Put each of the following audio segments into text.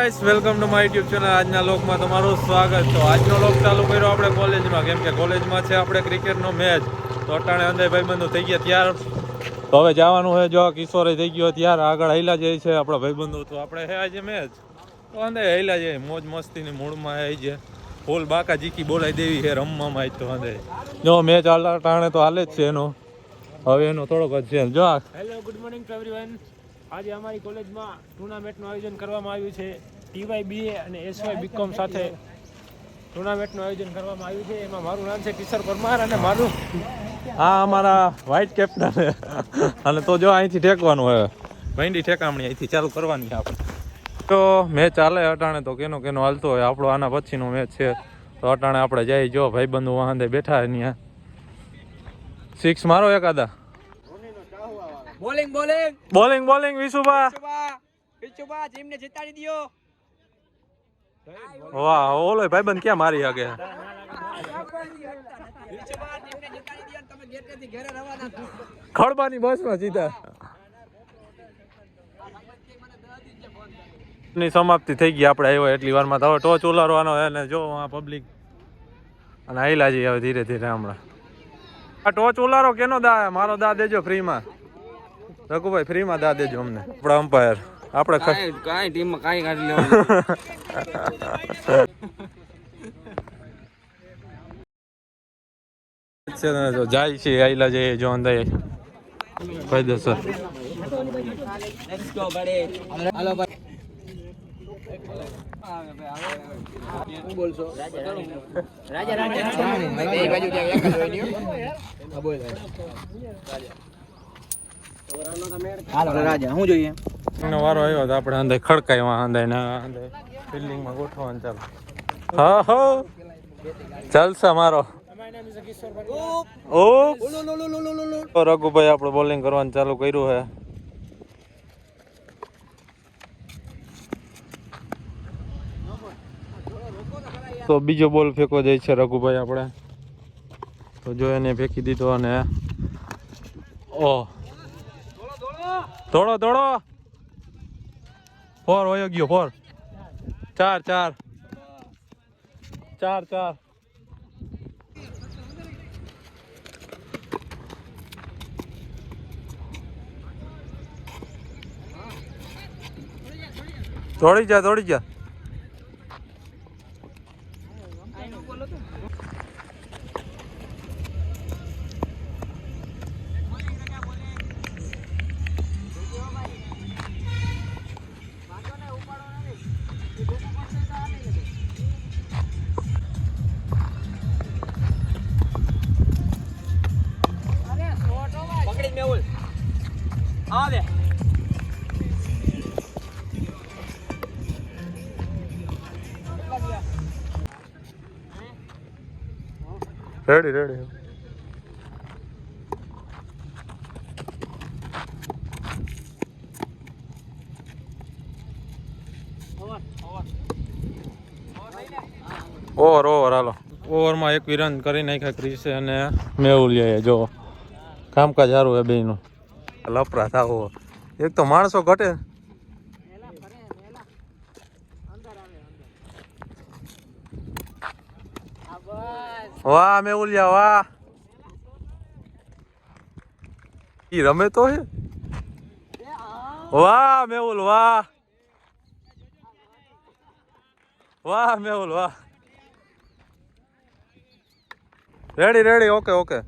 Guys welcome to my YouTube channel. આજના લોકમાં તમારું સ્વાગત છે. આજનો લોક ચાલુ કર્યો આપણે કોલેજમાં, કેમ કે કોલેજમાં છે આપણે ક્રિકેટનો મેચ. તો અટાણે અંદર ભાઈબંધો થઈ ગયા તૈયાર. તો હવે જવાનું છે. જો કિશોરે થઈ ગયો તૈયાર, આગળ હાઈલા જાય છે આપણા ભાઈબંધો. તો આપણે હે આજે મેચ, તો અંદર હાઈલા જાય, મોજ મસ્તીની મૂડમાં આવી છે. ફૂલ બાકા જીકી બોલાઈ દેવી છે રમવામાં. આજ તો અંદર જો મેચ અટાણે તો હાલે જ છે એનો. હવે એનો થોડોક જ છે. જો hello, good morning to everyone. આજે અમારી કોલેજમાં ટુર્નામેન્ટનું આયોજન કરવામાં આવ્યું છે. ટીવાય બીએ અને એસવાય બીકોમ સાથે ટુર્નામેન્ટનું આયોજન કરવામાં આવ્યું છે. એમાં મારું નામ છે કિશોર પરમાર અને મારું આ અમારા વ્હાઇટ કેપ્ટન અને તો જો અહીંથી ઠેકવાનું હવે ભેંડી ઠેકામણી અહીંથી ચાલુ કરવાની આપણે. તો મેચ ચાલે અટાણે, તો કેનો કેનો હાલતો હોય. આપણો આના પછીનો મેચ છે. તો અટાણે આપણે જઈ જો ભાઈબંધુ વાંધે બેઠા ત્યાં. સિક્સ મારો એકાદા. Bowling bowling bowling bowling Vishubha. Vishubha ટીમને જીતાડી દિયો. વાહ, ઓલો ભાઈબંધ ક્યાં મારી શકે. વિશુભા ટીમને જીતાડી દિયો. તમે ગેટેથી ઘરે રવાના થાઓ. ખડબાની બસમાં સીધા. ની સમાપ્તિ થઈ ગઈ. આપણે આવ્યો એટલી વારમાં. હવે ટોચ ઉલારવાનો હે ને જો આ પબ્લિક અને આઈલા જઈએ હવે ધીરે ધીરે. હમણાં આ ટોચ ઉલારો કેનો દા? મારો દા દેજો ફ્રીમાં. રઘુભાઈ ફ્રીમાં દા દેજો અમને. આપણા અમ્પાયર આપણે કાઈ ટીમમાં કાઈ કાઢી લેવાનું. જાય છે આઈલા જઈએ જો અંદર ભાઈ દસ. લેટ્સ ગો બડે. હાલો ભાઈ. હું બોલશો? રાજા બે બાજુ ત્યાં એક જ હોય ને. હા બોલ. હાલો રાજા, હું જોઈએ? એનો વારો આવ્યો તો આપણે અંદર ખડકાઈમાં અંદર અંદર ફિલ્ડિંગમાં ગોઠવવાનું ચાલુ. હા હો ચાલશે મારો. ઓ રઘુભાઈ આપણે બોલિંગ કરવાનું ચાલુ કર્યું છે. તો બીજો બોલ ફેંકો જાય છે રઘુભાઈ આપણે. તો જો એને ફેંકી દીધો અને ઓહ દોડો દોડો. ફોર વયો ગયો. ફોર. ચાર ચાર ચાર ચાર. દોડી જા દોડી જા. પકડી મેહુલ. આવે. Ready ready. ઓવર ઓવર હાલો. ઓવરમાં એક રન કરી નાખ્યા ક્રિસે અને મેહુલિયાએ. જો કામકાજ સારું હે બેયનું. લફરા થાવો એક તો માણસો ઘટે. વાહ મેહુલિયા વાહ. ઈ રમે તો હે. વાહ મેહુલ વાહ. વાહ મેહુલ વાહ. Ready ready. Okay okay.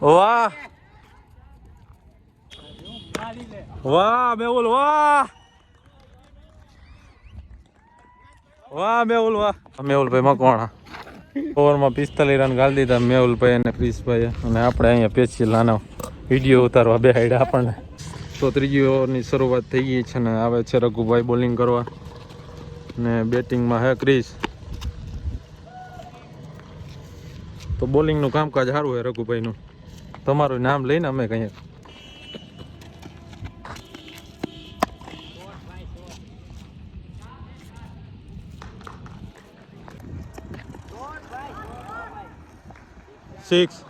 વાહ વાહ મેહુલ વાહ. વાહ મેહુલ વાહ. મેહુલભાઈ મકવાણા ઓવરમાં 45 રન ગાળી દીધા મેહુલભાઈ અને ક્રિશભાઈ. અને આપણે અહીંયા પેશિયલ નાનો વિડીયો ઉતારવા બેહાડ્યા આપણને. તો ત્રીજી ઓવરની શરૂઆત થઈ ગઈ છે ને આવે છે રઘુભાઈ બોલિંગ કરવા ને બેટિંગમાં હે ક્રિશ. તો બોલિંગનું કામકાજ સારું છે રઘુભાઈનું. તમારું નામ લઈને અમે કહીએ. 6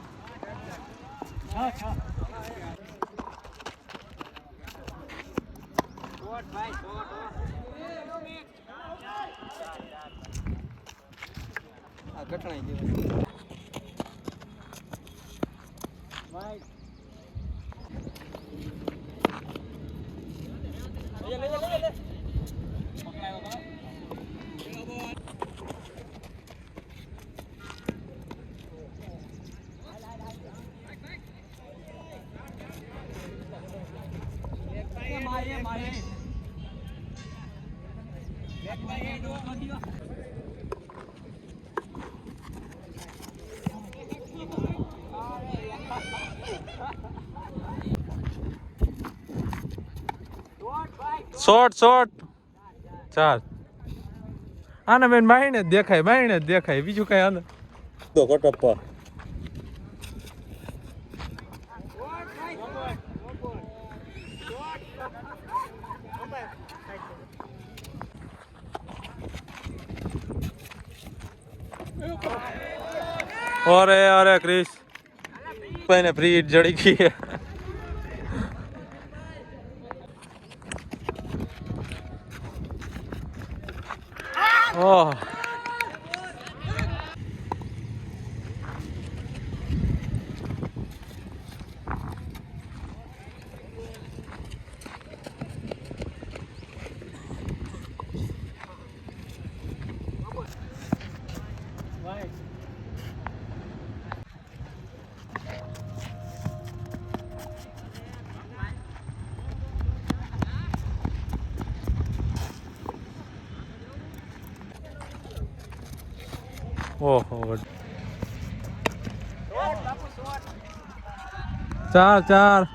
આ કઠણાઈ જેવું શોર્ટ 4 આને બેન બાઈને જ દેખાય બીજું કઈ આને તો કટપ્પા અરે ક્રિશ ભાઈને ફ્રી જડી ગઈ ઓહ ઓહો 4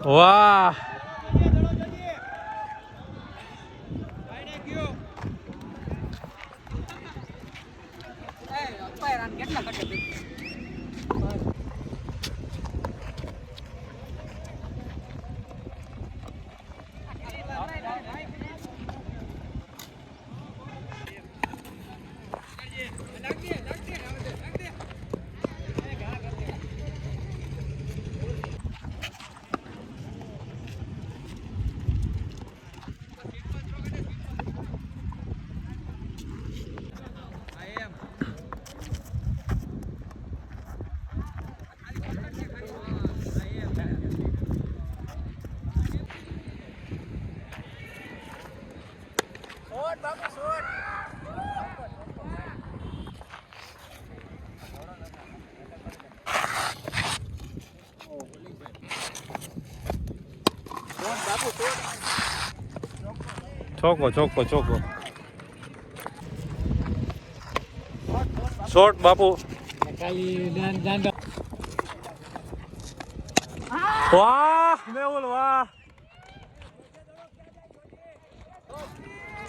વાહ ચોકો શોર્ટ બાપુ વાહ મેહુલ વાહ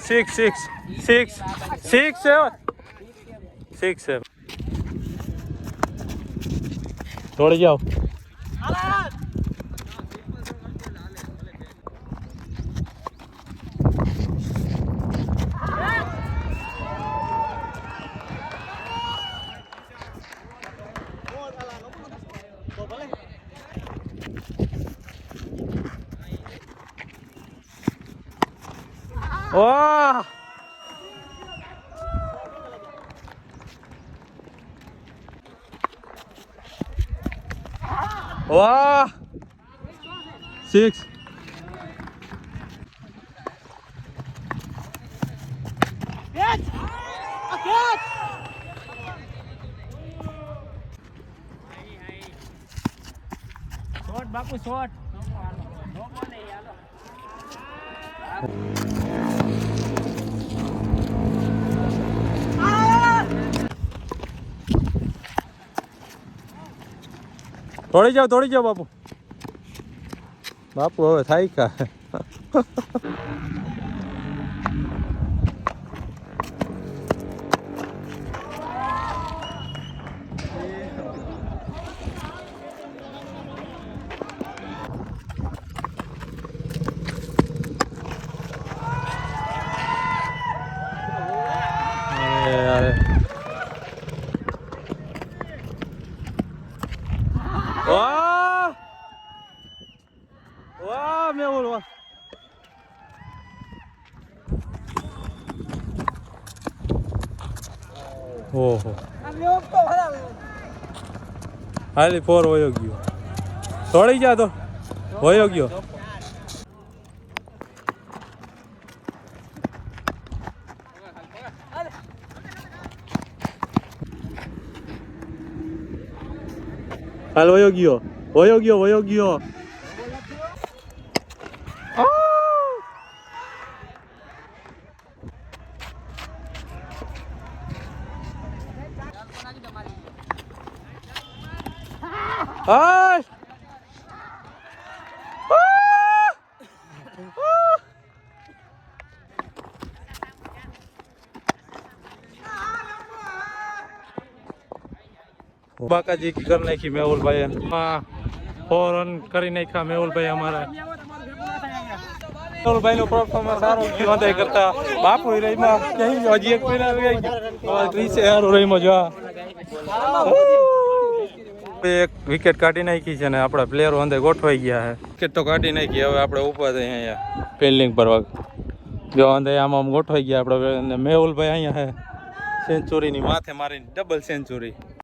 6 7 દોડી જાઓ વાહ વાહ 6 બાપુ શોટ દોડી જાઓ બાપુ. બાપુ હવે થાય કા. વાહ વાહ મેહુલ વાહ. ઓહો હાલી 4 વયો ગયો. દોડી જા તો વયો ગયો. હાલ વયો ગયો. હાય બાકાજી કરી નાખી મેહુલભાઈ. 4 રન કરી નાખ્યા મેહુલભાઈ અમારા. મેહુલભાઈ નો પરફોર્મન્સ સારો ગયો હતા કરતા. બાપુ રહીમાં હજી એક મહિના રહી ગયો. ત્રીસે સારું રહીમાં જો એક વિકેટ કાઢી નાખી છે ને આપણા પ્લેયરો અંદર ગોઠવાઈ ગયા છે. વિકેટ તો કાઢી નાખી. હવે આપણે ઉભા થઈ અહીંયા ફિલ્ડિંગ પર જો અંદર આમ ગોઠવાઈ ગયા આપણે. મેહુલભાઈ અહીંયા છે સેન્ચુરીની માથે મારીને ડબલ સેન્ચુરી.